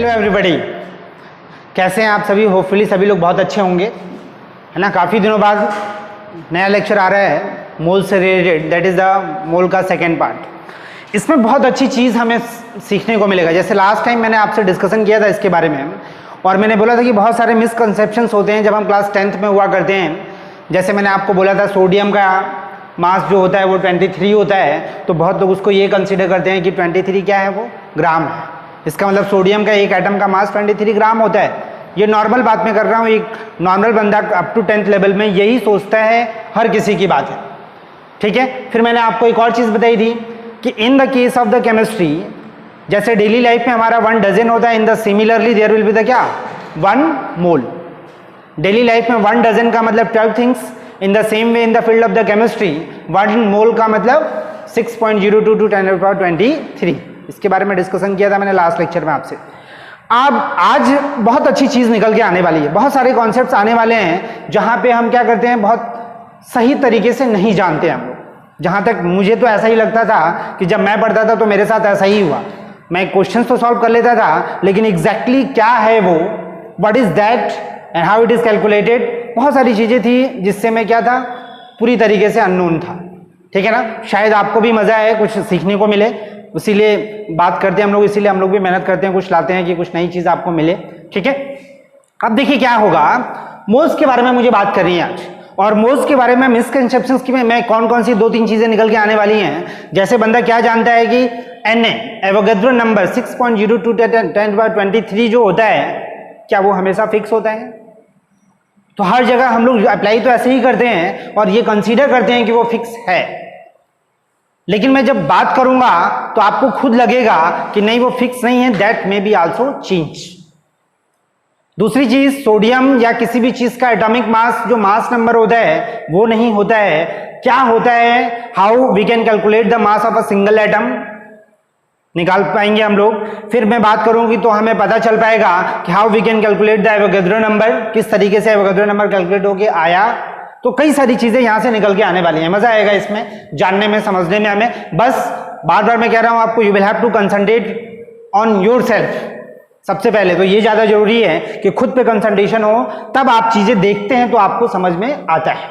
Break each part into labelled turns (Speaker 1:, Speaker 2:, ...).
Speaker 1: Hello everybody, कैसे हैं आप सभी? होपफुली सभी लोग बहुत अच्छे होंगे, है ना। काफ़ी दिनों बाद नया लेक्चर आ रहा है मोल से related, that is the mole का सेकेंड पार्ट। इसमें बहुत अच्छी चीज़ हमें सीखने को मिलेगा। जैसे लास्ट टाइम मैंने आपसे डिस्कशन किया था इसके बारे में, और मैंने बोला था कि बहुत सारे मिसकंसेप्शंस होते हैं जब हम क्लास 10th में हुआ करते हैं। जैसे मैंने आपको बोला था सोडियम का मास जो होता है वो 23 होता है, तो बहुत लोग उसको ये कंसीडर करते हैं कि 23 क्या है, वो ग्राम है। इसका मतलब सोडियम का एक एटम का मास 23 ग्राम होता है। ये नॉर्मल बात में कर रहा हूँ, एक नॉर्मल बंदा अप टू 10th लेवल में यही सोचता है, हर किसी की बात है, ठीक है। फिर मैंने आपको एक और चीज़ बताई थी कि in the case of the chemistry, जैसे डेली लाइफ में हमारा 1 डजन होता है, in the similarly there will be the क्या, 1 मोल। डेली लाइफ में 1 डजन का मतलब 12 things, in the same way in the field of the chemistry 1 मोल का मतलब 6.02 to 10⁻23। इसके बारे में डिस्कशन किया था मैंने लास्ट लेक्चर में आपसे। अब आज बहुत अच्छी चीज़ निकल के आने वाली है, बहुत सारे कॉन्सेप्ट्स आने वाले हैं जहाँ पे हम क्या करते हैं, बहुत सही तरीके से नहीं जानते हम लोग। जहाँ तक मुझे तो ऐसा ही लगता था कि जब मैं पढ़ता था तो मेरे साथ ऐसा ही हुआ। मैं क्वेश्चंस तो सॉल्व कर लेता था, लेकिन एग्जैक्टली क्या है वो, what is that and how it is calculated, बहुत सारी चीज़ें थी जिससे मैं क्या था, पूरी तरीके से अननोन था, ठीक है ना। शायद आपको भी मज़ा आए, कुछ सीखने को मिले, इसीलिए बात करते हैं हम लोग, इसीलिए हम लोग भी मेहनत करते हैं, कुछ लाते हैं कि कुछ नई चीज़ आपको मिले, ठीक है। अब देखिए क्या होगा, मोल्स के बारे में मुझे बात करनी है आज, और मोल्स के बारे में मिसकंसेप्शंस की मैं कौन कौन सी 2-3 चीज़ें निकल के आने वाली हैं। जैसे बंदा क्या जानता है कि Na एवोगैड्रो नंबर 6.02 to 10⁻23 जो होता है, क्या वो हमेशा फिक्स होता है? तो हर जगह हम लोग अप्लाई तो ऐसे ही करते हैं और ये कंसीडर करते हैं कि वो फिक्स है, लेकिन मैं जब बात करूंगा तो आपको खुद लगेगा कि नहीं वो फिक्स नहीं है, that may be also change. दूसरी चीज, सोडियम या किसी भी चीज का एटॉमिक मास जो मास नंबर होता है वो नहीं होता है। क्या होता है, how we can calculate the mass of a single atom, निकाल पाएंगे हम लोग। फिर मैं बात करूंगी तो हमें पता चल पाएगा कि how we can calculate the Avogadro number, किस तरीके से एवोगैड्रो नंबर कैलकुलेट होके आया। तो कई सारी चीजें यहां से निकल के आने वाली हैं, मजा आएगा इसमें जानने में, समझने में हमें। बस बार बार मैं कह रहा हूं आपको, you will have to concentrate on yourself. सबसे पहले तो ये ज्यादा जरूरी है कि खुद पे कंसंट्रेशन हो, तब आप चीजें देखते हैं तो आपको समझ में आता है,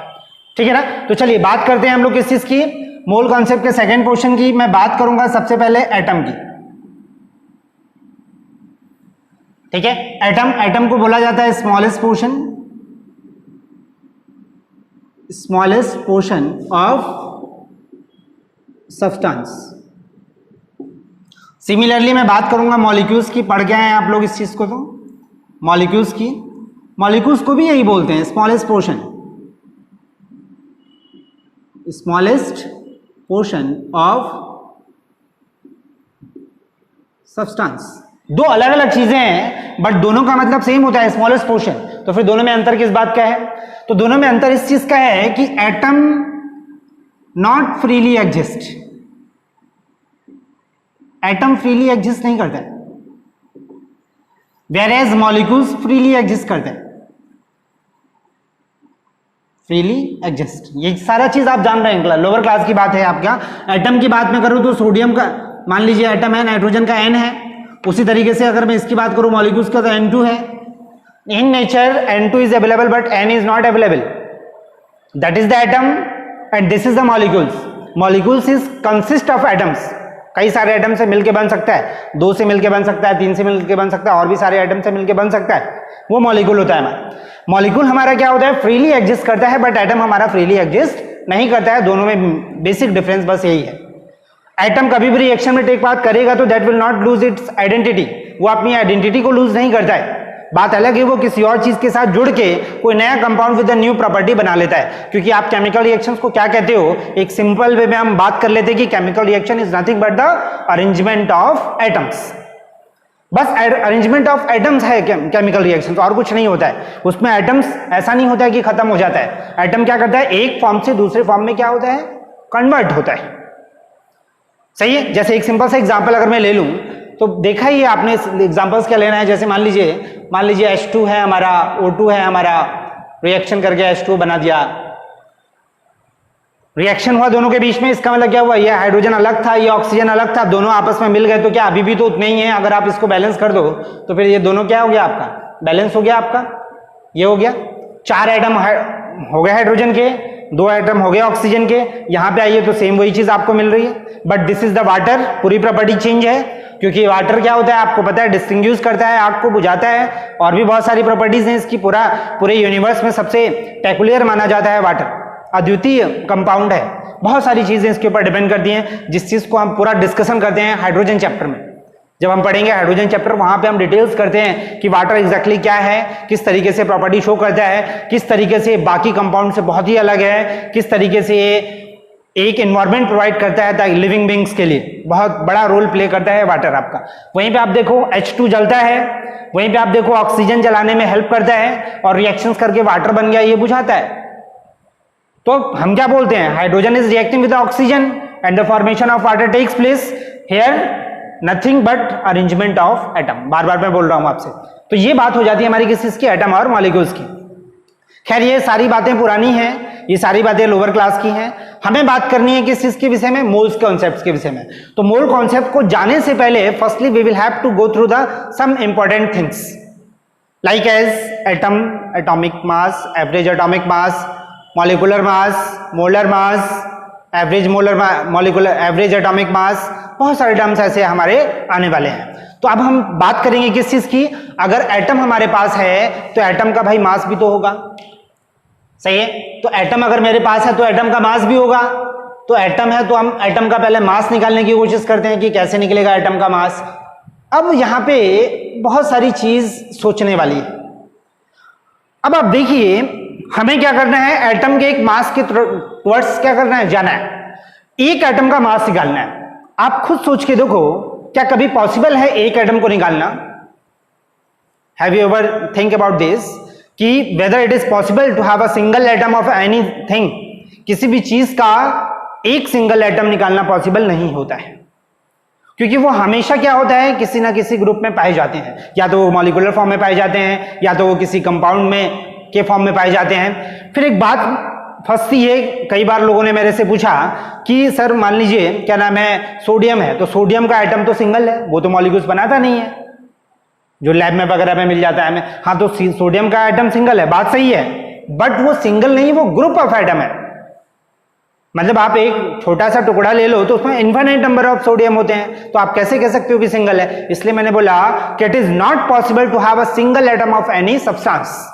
Speaker 1: ठीक है ना। तो चलिए बात करते हैं हम लोग किस चीज की, मोल कॉन्सेप्ट के सेकेंड पोर्शन की। मैं बात करूंगा सबसे पहले एटम की, ठीक है। एटम को बोला जाता है smallest portion of substance. Similarly मैं बात करूंगा मॉलिक्यूल्स की, पढ़ गए हैं आप लोग इस चीज को, तो मॉलिक्यूल्स को भी यही बोलते हैं, स्मॉलेस्ट पोर्शन ऑफ सब्सटेंस। दो अलग अलग चीजें हैं बट दोनों का मतलब सेम होता है, स्मॉलेस्ट पोर्शन। तो फिर दोनों में अंतर किस बात का है? तो दोनों में अंतर इस चीज का है कि atom not freely exist, atom freely exist नहीं करता है, वेयरएज मॉलिक्यूल्स फ्रीली एग्जिस्ट करते हैं, फ्रीली एग्जिस्ट। ये सारा चीज आप जान रहे हैं, लोअर क्लास की बात है आपका। एटम की बात में करूं तो सोडियम का मान लीजिए एटम है, नाइट्रोजन का N है। उसी तरीके से अगर मैं इसकी बात करूं मॉलिक्यूल्स का, तो N2 है। In nature N2 is available but N is not available, that is the atom and this is the molecules is consist of atoms. कई सारे एटम से मिलके बन सकता है, 2 से मिलके बन सकता है, 3 से मिलके बन सकता है, और भी सारे एटम से मिलके बन सकता है, वो मॉलिक्यूल होता है हमारा। मॉलिक्यूल हमारा क्या होता है, फ्रीली एग्जिस्ट करता है, बट एटम हमारा फ्रीली एग्जिस्ट नहीं करता है। दोनों में बेसिक डिफरेंस बस यही है। एटम कभी भी रिएक्शन में टेक पार्ट करेगा तो that will not lose its identity, वो अपनी आइडेंटिटी को लूज नहीं करता है। बात अलग है वो किसी और चीज के साथ जुड़ के कोई नया compound with a new property बना लेता है। क्योंकि आप केमिकल रिएक्शंस को क्या कहते हो, एक सिंपल वे में हम बात कर लेते हैं कि chemical reaction is nothing but the arrangement of atoms. बस अरेंजमेंट ऑफ एटम्स है केमिकल रिएक्शन, और कुछ नहीं होता है उसमें। एटम्स ऐसा नहीं होता है कि खत्म हो जाता है, एटम क्या करता है, एक फॉर्म से दूसरे फॉर्म में क्या होता है, कन्वर्ट होता है, सही है। जैसे एक सिंपल सा एग्जांपल अगर मैं ले लूं तो देखा ही आपने, एग्जांपल्स क्या लेना है। जैसे मान लीजिए H2 है हमारा, O2 है हमारा, रिएक्शन करके H2 बना दिया, रिएक्शन हुआ दोनों के बीच में, इसका मतलब क्या हुआ, ये हाइड्रोजन अलग था, ये ऑक्सीजन अलग था, दोनों आपस में मिल गए तो क्या अभी भी तो उतने ही है। अगर आप इसको बैलेंस कर दो तो फिर ये दोनों क्या हो गया, आपका बैलेंस हो गया, आपका ये हो गया। 4 एटम हो गए हाइड्रोजन के, 2 एटम हो गए ऑक्सीजन के। यहां पे आइए तो सेम वही चीज आपको मिल रही है, but this is the water. पूरी प्रॉपर्टी चेंज है, क्योंकि वाटर क्या होता है आपको पता है, डिस्टिंग्विश करता है, आग को बुझाता है, और भी बहुत सारी प्रॉपर्टीज हैं इसकी। पूरे यूनिवर्स में सबसे पेकुलियर माना जाता है वाटर, अद्वितीय कंपाउंड है। बहुत सारी चीजें इसके ऊपर डिपेंड करती हैं, जिस चीज को हम पूरा डिस्कशन करते हैं हाइड्रोजन चैप्टर में। जब हम पढ़ेंगे हाइड्रोजन चैप्टर, वहां पे हम डिटेल्स करते हैं कि वाटर एग्जैक्टली क्या है, किस तरीके से प्रॉपर्टी शो करता है, किस तरीके से बाकी कंपाउंड से बहुत ही अलग है, किस तरीके से एक एनवायरनमेंट प्रोवाइड करता है ताकि लिविंग बींग्स के लिए बहुत बड़ा रोल प्ले करता है वाटर आपका। वहीं पे आप देखो H2 जलता है, वहीं पे आप देखो ऑक्सीजन जलाने में हेल्प करता है, और रिएक्शंस करके वाटर बन गया, ये बुझाता है। तो हम क्या बोलते हैं, hydrogen is reacting with oxygen and the formation of water takes place here, nothing but arrangement of atom. बार बार मैं बोल रहा हूं आपसे। तो ये बात हो जाती है हमारी किस चीज की, एटम और मॉलिक्यूल्स की। खैर ये सारी बातें पुरानी हैं, ये सारी बातें लोअर क्लास की हैं। हमें बात करनी है किस चीज के विषय में, मोल्स कॉन्सेप्ट्स के विषय में। तो मोल कॉन्सेप्ट को जाने से पहले firstly we will have to go through the some important things like as atom, atomic mass, average atomic mass, molecular mass, molar mass, average molar molecular, average atomic mass, बहुत सारे terms ऐसे हमारे आने वाले हैं। तो अब हम बात करेंगे किस चीज की, अगर एटम हमारे पास है तो एटम का भाई मास भी तो होगा, सही है। तो एटम अगर मेरे पास है तो एटम का मास भी होगा। तो एटम है तो हम एटम का पहले मास निकालने की कोशिश करते हैं कि कैसे निकलेगा एटम का मास। अब यहां पे बहुत सारी चीज सोचने वाली है। अब आप देखिए हमें क्या करना है, एटम के एक मास के टुवर्ड्स क्या करना है, जाना है, एक एटम का मास निकालना है। आप खुद सोच के देखो, क्या कभी पॉसिबल है एक एटम को निकालना? Have you ever think about this कि whether it is possible to have a single atom of anything, किसी भी चीज का एक सिंगल एटम निकालना पॉसिबल नहीं होता है, क्योंकि वो हमेशा क्या होता है, किसी ना किसी ग्रुप में पाए जाते हैं, या तो वो मॉलिक्यूलर फॉर्म में पाए जाते हैं, या तो वो किसी कंपाउंड में के फॉर्म में पाए जाते हैं। फिर एक बात फंसती है, कई बार लोगों ने मेरे से पूछा कि सर मान लीजिए क्या नाम है, सोडियम है, तो सोडियम का एटम तो सिंगल है, वो तो मॉलिक्यूल्स बनाता नहीं है, जो लैब में वगैरह में मिल जाता है हमें। हाँ तो सोडियम का एटम सिंगल है, बात सही है, बट वो सिंगल नहीं, वो ग्रुप ऑफ एटम है। मतलब आप एक छोटा सा टुकड़ा ले लो तो उसमें इनफाइनाइट नंबर ऑफ सोडियम होते हैं, तो आप कैसे कह सकते हो कि सिंगल है? इसलिए मैंने बोला कि it is not possible to have a single atom of any substance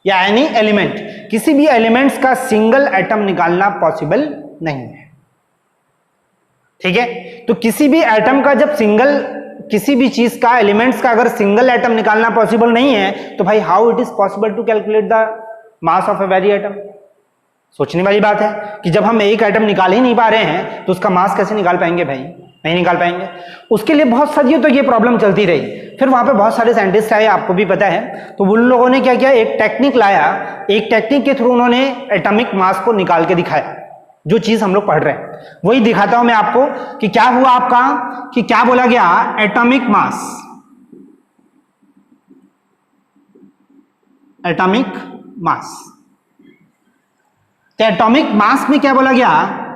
Speaker 1: या एनी एलिमेंट, किसी भी एलिमेंट्स का सिंगल एटम निकालना पॉसिबल नहीं है, ठीक है। तो किसी भी एटम का जब सिंगल, किसी भी चीज का, एलिमेंट्स का अगर सिंगल एटम निकालना पॉसिबल नहीं है, तो भाई how it is possible to calculate the mass of a very atom? सोचने वाली बात है कि जब हम एक एटम निकाल ही नहीं पा रहे हैं तो उसका मास कैसे निकाल पाएंगे भाई? नहीं निकाल पाएंगे। उसके लिए बहुत सदियों तो ये प्रॉब्लम चलती रही। फिर वहां पे बहुत सारे साइंटिस्ट आए, आपको भी पता है, तो उन लोगों ने क्या किया, एक टेक्निक लाया, एक टेक्निक के थ्रू उन्होंने एटॉमिक मास को निकाल के दिखाया। जो चीज हम लोग पढ़ रहे हैं वही दिखाता हूं मैं आपको कि क्या हुआ आपका, कि क्या बोला गया, एटॉमिक मास, एटॉमिक मास। तो एटॉमिक मास में क्या बोला गया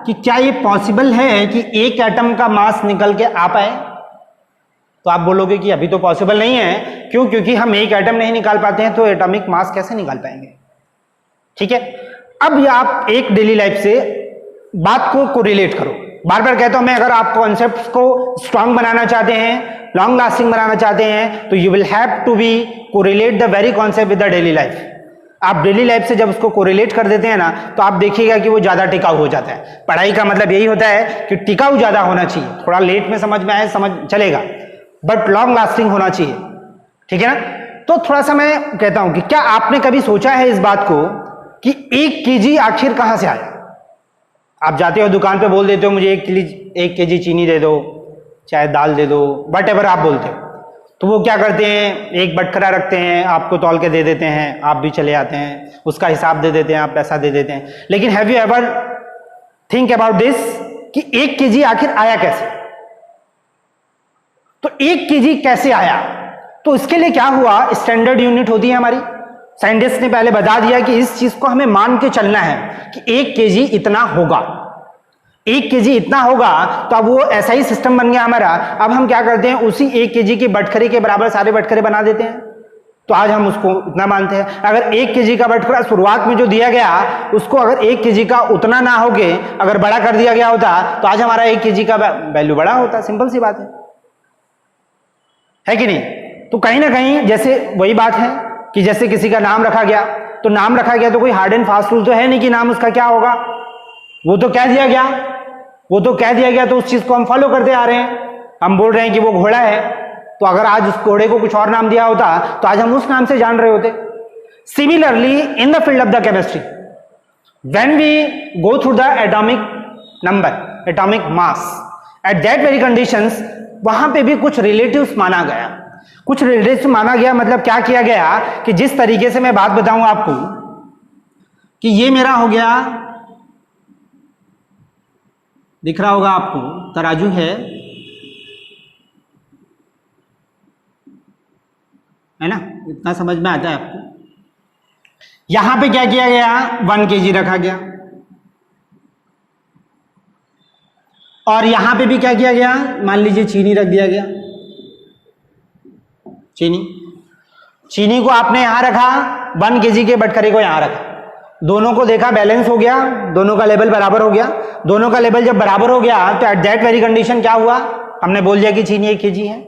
Speaker 1: कि क्या ये पॉसिबल है कि एक एटम का मास निकल के आ पाए? तो आप बोलोगे कि अभी तो पॉसिबल नहीं है। क्यों? क्योंकि हम एक एटम नहीं निकाल पाते हैं, तो एटॉमिक मास कैसे निकाल पाएंगे? ठीक है। अब आप एक डेली लाइफ से बात को कोरिलेट करो। बार बार कहता हूं मैं, अगर आप कॉन्सेप्ट्स को स्ट्रांग बनाना चाहते हैं, लॉन्ग लास्टिंग बनाना चाहते हैं, तो you will have to be correlate the very concept with the daily life. आप डेली लाइफ से जब उसको कोरिलेट कर देते हैं ना, तो आप देखिएगा कि वो ज्यादा टिकाऊ हो जाता है। पढ़ाई का मतलब यही होता है कि टिकाऊ ज्यादा होना चाहिए। थोड़ा लेट में समझ में आए, समझ चलेगा, बट लॉन्ग लास्टिंग होना चाहिए, ठीक है ना। तो थोड़ा सा मैं कहता हूं कि क्या आपने कभी सोचा है इस बात को कि 1 kg आखिर कहां से आया? आप जाते हो दुकान पे, बोल देते हो मुझे 1 kg चीनी दे दो, चाहे दाल दे दो, वट एवर आप बोलते हो, तो वो क्या करते हैं, एक बटखरा रखते हैं, आपको तौल के दे देते हैं, आप भी चले आते हैं, उसका हिसाब दे देते हैं, आप पैसा दे देते हैं। लेकिन have you ever think about this कि 1 kg आखिर आया कैसे? तो 1 kg कैसे आया? तो इसके लिए क्या हुआ, स्टैंडर्ड यूनिट होती है हमारी, साइंटिस्ट ने पहले बता दिया कि इस चीज को हमें मान के चलना है कि 1 केजी इतना होगा, 1 केजी इतना होगा, तो अब वो ऐसा ही सिस्टम बन गया हमारा। अब हम क्या करते हैं, उसी 1 केजी की बटखरे के बराबर सारे बटखरे बना देते हैं, तो आज हम उसको उतना मानते हैं। अगर 1 केजी का बटखरा शुरुआत में जो दिया गया उसको अगर 1 केजी का उतना ना होके अगर बड़ा कर दिया गया होता तो आज हमारा 1 केजी का वैल्यू बड़ा होता। सिंपल सी बात है कि नहीं? तो कहीं ना कहीं जैसे वही बात है कि जैसे किसी का नाम रखा गया, तो नाम रखा गया तो कोई हार्ड एंड फास्ट रूल तो है नहीं कि नाम उसका क्या होगा, वो तो कह दिया गया, वो तो कह दिया गया, तो उस चीज को हम फॉलो करते आ रहे हैं। हम बोल रहे हैं कि वो घोड़ा है, तो अगर आज उस घोड़े को कुछ और नाम दिया होता तो आज हम उस नाम से जान रहे होते। Similarly in the field of the chemistry when we go through the atomic number, atomic mass, at that very conditions, वहां पे भी कुछ रिलेटिव्स माना गया। कुछ रिलेटिव्स माना गया मतलब क्या किया गया कि जिस तरीके से मैं बात बताऊं आपको कि ये मेरा हो गया, दिख रहा होगा आपको, तराजू है ना, इतना समझ में आता है आपको। यहां पे क्या किया गया, 1 केजी रखा गया, और यहां पे भी क्या किया गया, मान लीजिए चीनी रख दिया गया। चीनी को आपने यहां रखा, 1 केजी के बटखरे को यहां रखा, दोनों को देखा बैलेंस हो गया, दोनों का लेवल बराबर हो गया। दोनों का लेवल जब बराबर हो गया तो एट दैट वेरी कंडीशन क्या हुआ, हमने बोल दिया कि चीनी 1 केजी है।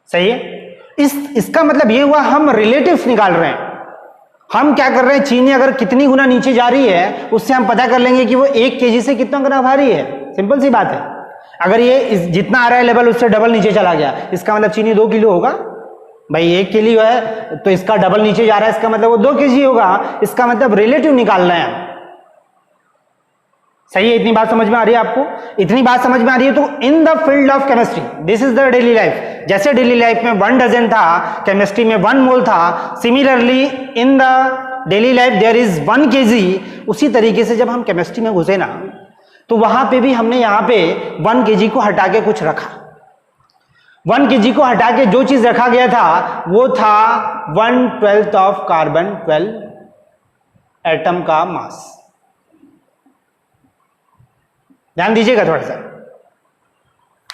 Speaker 1: सही है? इसका मतलब ये हुआ हम रिलेटिव्स निकाल रहे हैं। हम क्या कर रहे हैं, चीनी अगर कितनी गुना नीचे जा रही है उससे हम पता कर लेंगे कि वो 1 केजी से कितना गुना भारी है। सिंपल सी बात है। अगर ये जितना आ रहा है लेवल उससे डबल नीचे चला गया, इसका मतलब चीनी 2 किलो होगा। भाई 1 किलो है तो इसका डबल नीचे जा रहा है, इसका मतलब वो 2 केजी होगा। इसका मतलब रिलेटिव निकालना है। सही है? इतनी बात समझ में आ रही है आपको? इतनी बात समझ में आ रही है। तो in the field of chemistry this is the daily life. जैसे डेली लाइफ में 1 डजन था, केमिस्ट्री में 1 मोल था, similarly in the daily life there is 1 KG. उसी तरीके से जब हम केमिस्ट्री में घुसे ना, तो वहां पे भी हमने यहां पे 1 केजी को हटा के कुछ रखा। 1 केजी को हटा के जो चीज रखा गया था वो था 1/12 ऑफ कार्बन 12 एटम का मास। ध्यान दीजिएगा थोड़ा सा।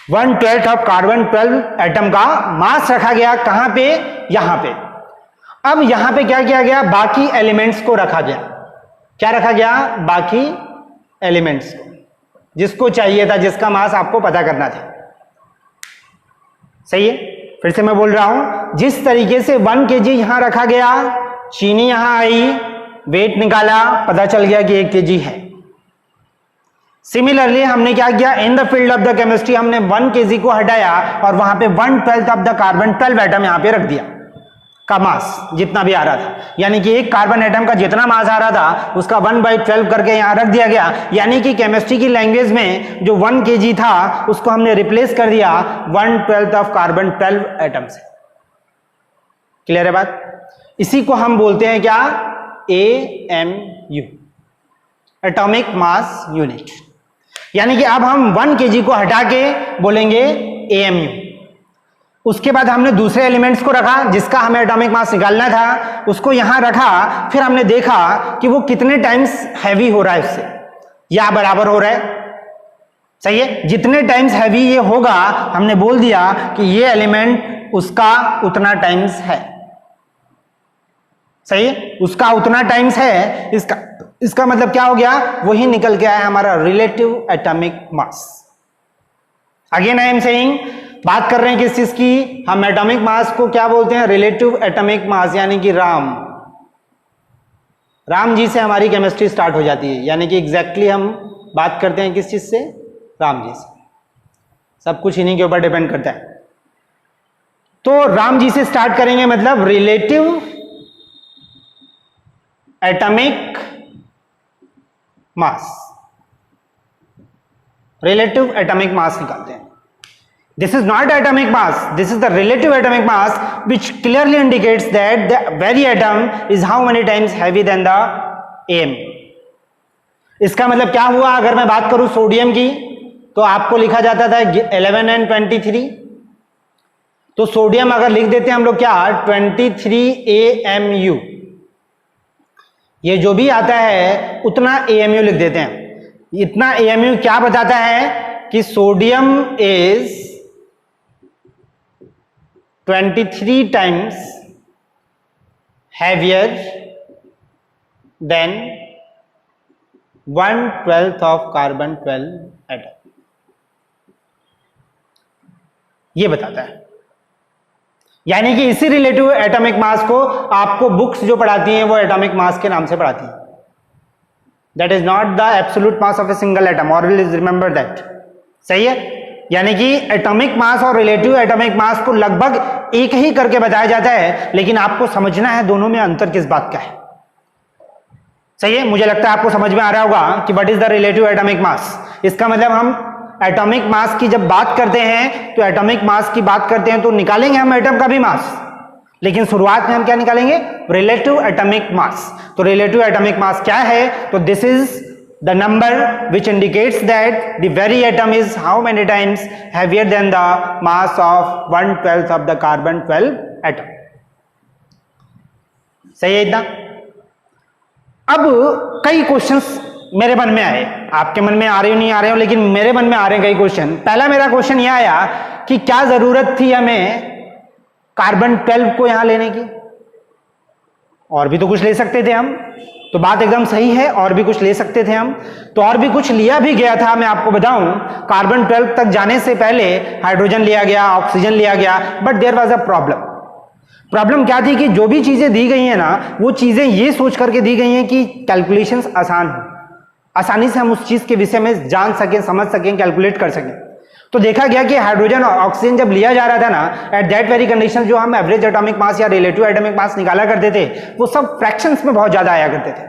Speaker 1: 1/12 ऑफ कार्बन 12 एटम का मास रखा गया। कहां पे? यहां पे। अब यहां पे क्या किया गया, बाकी एलिमेंट्स को रखा गया। क्या रखा गया? बाकी एलिमेंट्स को, जिसको चाहिए था, जिसका मास आपको पता करना था। सही है? फिर से मैं बोल रहा हूं, जिस तरीके से 1 केजी यहां रखा गया, चीनी यहां आई, वेट निकाला, पता चल गया कि 1 केजी है। सिमिलरली हमने क्या किया, इन the field of the chemistry हमने 1 केजी को हटाया और वहां पे 1/12 ऑफ द कार्बन 12 एटम यहां पे रख दिया का मास, जितना भी आ रहा था। यानी कि एक कार्बन एटम का जितना मास आ रहा था उसका 1/12 करके यहां रख दिया गया। यानी कि केमिस्ट्री की लैंग्वेज में जो 1 केजी था उसको हमने रिप्लेस कर दिया 1/12 ऑफ कार्बन 12 एटम से। क्लियर है बात? इसी को हम बोलते हैं क्या? AMU, atomic mass unit. यानी कि अब हम 1 केजी को हटा के बोलेंगे AMU। उसके बाद हमने दूसरे एलिमेंट्स को रखा जिसका हमें एटॉमिक मास निकालना था, उसको यहां रखा। फिर हमने देखा कि वो कितने टाइम्स हैवी हो रहा है उससे, या बराबर हो रहा है। सही है? जितने टाइम्स हैवी ये होगा हमने बोल दिया कि ये एलिमेंट उसका उतना टाइम्स है। सही है? उसका उतना टाइम्स है। इसका मतलब क्या हो गया? वही निकल के आया हमारा relative atomic mass. Again I am saying, बात कर रहे हैं किस चीज की? हम एटॉमिक मास को क्या बोलते हैं? रिलेटिव एटॉमिक मास, यानी कि राम जी से हमारी केमिस्ट्री स्टार्ट हो जाती है। यानी कि एग्जैक्टली हम बात करते हैं किस चीज से? राम जी से। सब कुछ इन्हीं के ऊपर डिपेंड करता है। तो राम जी से स्टार्ट करेंगे, मतलब relative atomic mass, relative atomic mass निकालते हैं। This is not atomic mass, this is the relative atomic mass which clearly indicates that the very atom is how many times heavy than the AMU. इसका मतलब क्या हुआ? अगर मैं बात करूं सोडियम की तो आपको लिखा जाता था 11 and 23, तो सोडियम अगर लिख देते हैं हम लोग क्या 23 AMU, ये जो भी आता है उतना AMU लिख देते हैं। इतना AMU क्या बताता है कि sodium is 23 times heavier than 1/12 of carbon 12 atom, ये बताता है। यानी कि इसी रिलेटिव एटॉमिक मास को आपको बुक्स जो पढ़ाती हैं वो एटॉमिक मास के नाम से पढ़ाती हैं। That is not the absolute mass of a single atom, always remember that. सही है, यानी कि एटॉमिक मास और रिलेटिव एटॉमिक मास को लगभग एक ही करके बताया जाता है, लेकिन आपको समझना है दोनों में अंतर किस बात का है। सही है, मुझे लगता है आपको समझ में आ रहा होगा कि what is the relative atomic mass. इसका मतलब हम एटॉमिक मास की जब बात करते हैं तो एटॉमिक मास की बात करते हैं तो निकालेंगे हम एटम का भी मास, लेकिन शुरुआत में हम क्या निकालेंगे, रिलेटिव एटॉमिक मास। तो रिलेटिव एटॉमिक मास क्या है, तो this is the number which indicates that the very atom is how many times heavier than the mass of 1/12 of the carbon 12 atom। सही है इतना। अब कई क्वेश्चंस मेरे मन में आए, आपके मन में आ रहे हो नहीं आ रहे हो, लेकिन मेरे मन में आ रहे हैं कई क्वेश्चन। पहला मेरा क्वेश्चन यह आया कि क्या जरूरत थी हमें कार्बन 12 को यहां लेने की, और भी तो कुछ ले सकते थे हम। तो बात एकदम सही है, और भी कुछ ले सकते थे हम, तो और भी कुछ लिया भी गया था। मैं आपको बताऊं, कार्बन 12 तक जाने से पहले हाइड्रोजन लिया गया, ऑक्सीजन लिया गया, but there was a problem क्या थी कि जो भी चीजें दी गई हैं ना, वो चीजें ये सोच करके दी गई हैं कि कैलकुलेशंस आसान हो, आसानी से हम उस चीज के विषय में जान सकें, समझ सकें, कैलकुलेट कर सकें। तो देखा गया कि हाइड्रोजन और ऑक्सीजन जब लिया जा रहा था ना, एट दैट वेरी कंडीशन जो हम एवरेज एटॉमिक मास या रिलेटिव एटॉमिक मास निकाला करते थे वो सब फ्रैक्शंस में बहुत ज्यादा आया करते थे।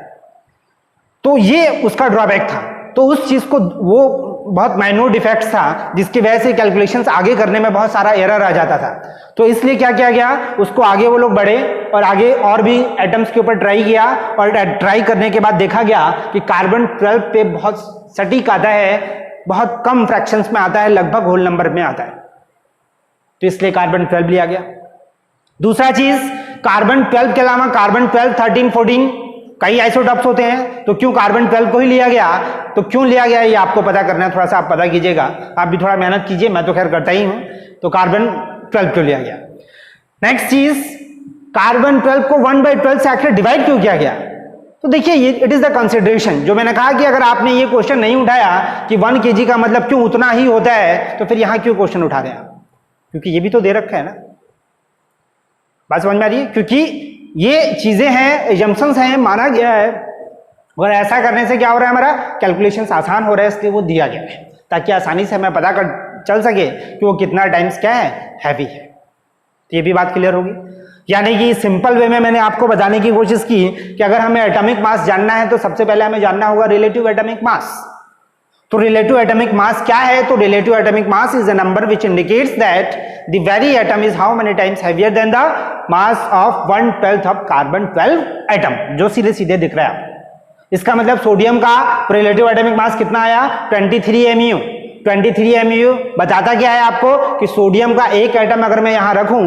Speaker 1: तो ये उसका ड्रॉबैक था। तो उस चीज को, वो बहुत माइनर डिफेक्ट्स था जिसकी वजह से कैलकुलेशंस आगे करने में बहुत सारा एरर आ जाता था। तो इसलिए क्या किया गया, उसको आगे वो लोग बढ़े और आगे और भी एटम्स के ऊपर ट्राई किया, और ट्राई करने के बाद देखा गया कि कार्बन 12 पे बहुत सटीक आता है, बहुत कम फ्रैक्शंस में आता है, लगभग होल नंबर में आता है। तो इसलिए कार्बन 12 लिया गया। दूसरा चीज, कार्बन 12 के अलावा कार्बन 12, 13, 14 कई आइसोटॉप्स होते हैं, तो क्यों कार्बन 12 को ही लिया गया। तो क्यों लिया गया ये आपको पता करना है, थोड़ा सा आप पता कीजिएगा, आप भी थोड़ा मेहनत कीजिए, मैं तो खैर करता ही हूं। तो कार्बन 12 क्यों लिया गया। नेक्स्ट चीज, कार्बन 12 को 1/12 से आखिर डिवाइड क्यों किया गया। तो देखिए, ये इट इज द कंसिडरेशन। जो मैंने कहा कि अगर आपने ये क्वेश्चन नहीं उठाया कि 1 kg का मतलब क्यों उतना ही होता है, तो फिर यहां क्यों क्वेश्चन उठा रहे हैं आप, क्योंकि ये भी तो दे रखा है ना। बात समझ में आ रही है, क्योंकि ये चीजें हैं, एजम्पशंस हैं, माना गया है, और ऐसा करने से क्या हो रहा है, हमारा कैलकुलेशंस आसान हो रहा है, इसलिए वो दिया गया है ताकि आसानी से हमें पता कर चल सके कि वो कितना टाइम्स क्या है, हैवी है। तो ये भी बात क्लियर होगी। यानी कि सिंपल वे में मैंने आपको बताने की कोशिश की कि अगर हमें एटॉमिक मास जानना है तो सबसे पहले हमें जानना होगा रिलेटिव एटॉमिक मास। तो रिलेटिव एटॉमिक मास क्या है, तो relative atomic mass is a number which indicates that the very atom is how many times heavier than the mass of 1/12 of carbon 12 atom, जो सीधे सीधे दिख रहा है। इसका मतलब सोडियम का रिलेटिव एटॉमिक मास कितना आया, 23 MU। 23 MU बताता क्या है आपको कि सोडियम का एक एटम अगर मैं यहां रखूं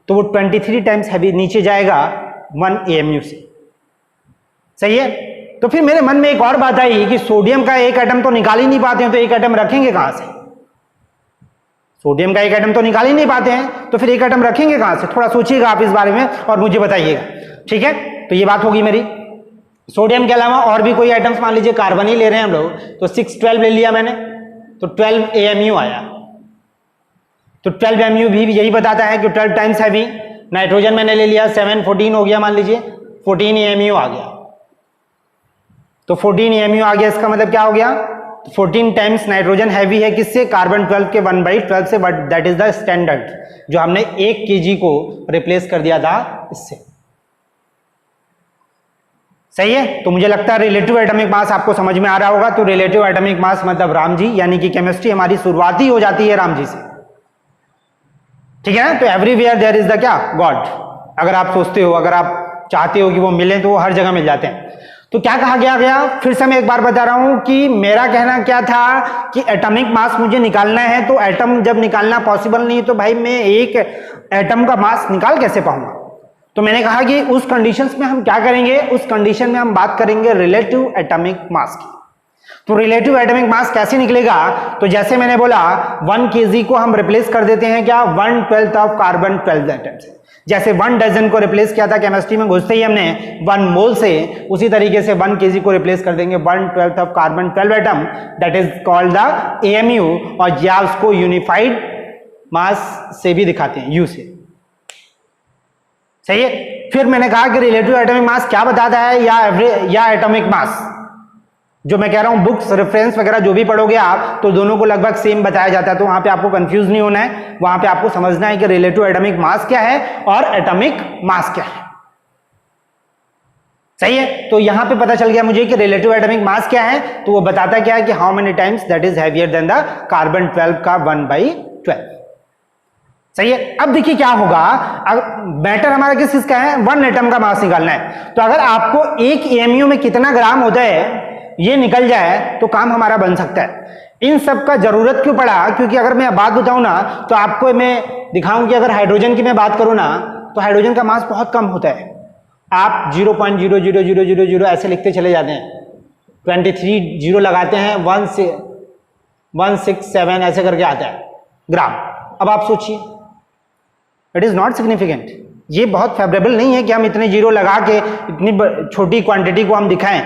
Speaker 1: तो वो 23 टाइम्स हैवी नीचे जाएगा 1 AMU से। सही है। तो फिर मेरे मन में एक और बात आई कि सोडियम का एक एटम तो निकाल ही नहीं पाते हैं, तो एक एटम रखेंगे कहां से। सोडियम का एक एटम तो निकाल ही नहीं पाते हैं, तो फिर एक एटम रखेंगे कहां से। थोड़ा सोचिएगा आप इस बारे में और मुझे बताइएगा, ठीक है। तो ये बात होगी मेरी। सोडियम के अलावा और भी कोई आइटम्स, मान लीजिए कार्बन ही ले रहे हैं हम लोग, तो 6, 12 ले लिया मैंने, तो 12 AMU आया। तो 12 MU भी यही बताता है कि 12 टाइम्स हैवी। नाइट्रोजन मैंने ले लिया 7, 14 हो गया, मान लीजिए 14 AMU आ गया। तो 14 AMU आ गया, इसका मतलब क्या हो गया, 14 टाइम्स नाइट्रोजन हैवी है किससे, कार्बन 12 के 1/12 से, but that is the standard, जो हमने 1 kg को रिप्लेस कर दिया था इससे। सही है। तो मुझे लगता है रिलेटिव एटॉमिक मास आपको समझ में आ रहा होगा। तो रिलेटिव एटॉमिक मास मतलब राम जी, यानी कि केमिस्ट्री हमारी शुरुआती हो जाती है राम जी से, ठीक है ना। तो एवरीवेयर देयर इज द क्या, गॉड। अगर आप सोचते हो, अगर आप चाहते हो कि वो मिले तो वो हर जगह मिल जाते हैं। तो क्या कहा गया फिर से मैं एक बार बता रहा हूं कि मेरा कहना क्या था कि एटॉमिक मास मुझे निकालना है, तो एटम जब निकालना पॉसिबल नहीं है तो भाई मैं एक एटम का मास निकाल कैसे पाऊंगा। तो मैंने कहा कि उस कंडीशंस में हम क्या करेंगे, उस कंडीशन में हम बात करेंगे रिलेटिव एटॉमिक मास की। तो रिलेटिव एटॉमिक मास कैसे निकलेगा, तो जैसे मैंने बोला 1 kg को हम रिप्लेस कर देते हैं क्या 1/12 ऑफ कार्बन 12 एटम से। जैसे 1 डजन को रिप्लेस किया था केमिस्ट्री में घुसते ही हमने 1 मोल से, उसी तरीके से 1 kg को रिप्लेस कर देंगे 1/12 of carbon 12 atom, that is called the AMU। और या उसको यूनिफाइड मास से भी दिखाते हैं, यू से। सही है। फिर मैंने कहा कि रिलेटिव एटॉमिक मास क्या बताता है, या एटॉमिक मास, जो मैं कह रहा हूं बुक्स रेफरेंस वगैरह जो भी पढ़ोगे आप तो दोनों को लगभग सेम बताया जाता है, तो वहां पे आपको कंफ्यूज नहीं होना है। वहां पे आपको समझना है कि रिलेटिव एटॉमिक मास क्या है और एटॉमिक मास क्या है। सही है। तो यहां पे पता चल गया मुझे कि रिलेटिव एटॉमिक मास क्या है, तो वो बताता क्या है कि how many times that is heavier than the carbon 12 का 1/12। सही है। अब देखिए क्या होगा, मैटर हमारा किस चीज का है, 1 एटम का मास निकालना है। तो अगर आपको एक AMU में कितना ग्राम होता है ये निकल जाए तो काम हमारा बन सकता है। इन सब का जरूरत क्यों पड़ा, क्योंकि अगर मैं बात बताऊं ना तो आपको मैं दिखाऊं कि अगर हाइड्रोजन की मैं बात करूं ना तो हाइड्रोजन का मास बहुत कम होता है। आप 0.00000 ऐसे लिखते चले जाते हैं, 23 जीरो लगाते हैं, 167 ऐसे करके आता है ग्राम। अब आप सोचिए, इट इज नॉट सिग्निफिकेंट। ये बहुत फेवरेबल नहीं है कि हम इतने जीरो लगा के इतनी छोटी क्वांटिटी को हम दिखाएं।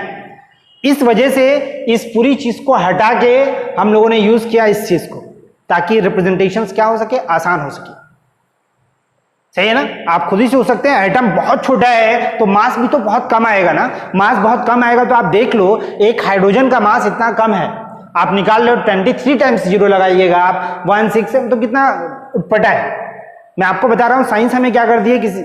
Speaker 1: इस वजह से इस पूरी चीज को हटा के हम लोगों ने यूज किया इस चीज को, ताकि रिप्रेजेंटेशंस क्या हो सके, आसान हो सके। सही है ना। आप खुद ही सोच सकते हैं एटम बहुत छोटा है तो मास भी तो बहुत कम आएगा ना। मास बहुत कम आएगा तो आप देख लो एक हाइड्रोजन का मास इतना कम है, आप निकाल लो 23 टाइम्स जीरो लगाइएगा आप 16 तो कितना उटपटा है। मैं आपको बता रहा हूं साइंस हमें क्या करती है, किसी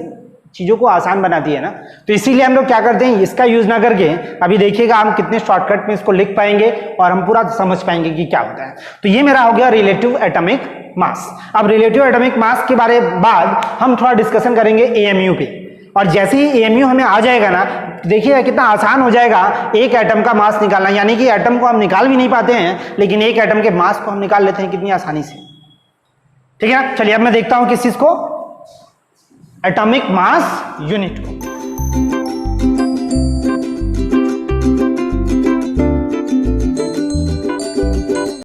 Speaker 1: चीजों को आसान बनाती है ना। तो इसीलिए हम लोग क्या करते हैं, इसका यूज ना करके अभी देखिएगा हम कितने शॉर्टकट में इसको लिख पाएंगे और हम पूरा समझ पाएंगे कि क्या होता है। तो ये मेरा हो गया रिलेटिव एटॉमिक मास। अब रिलेटिव एटॉमिक मास के बारे बाद हम थोड़ा डिस्कशन करेंगे AMU पे, और जैसे ही AMU हमें आ जाएगा ना देखिएगा कितना आसान हो जाएगा एक एटम का मास निकालना। यानी कि एटम को हम निकाल भी नहीं पाते हैं लेकिन एक एटम के मास को हम निकाल लेते हैं कितनी आसानी से। ठीक है ना। चलिए अब मैं देखता हूं किस चीज को, एटॉमिक मास यूनिट को।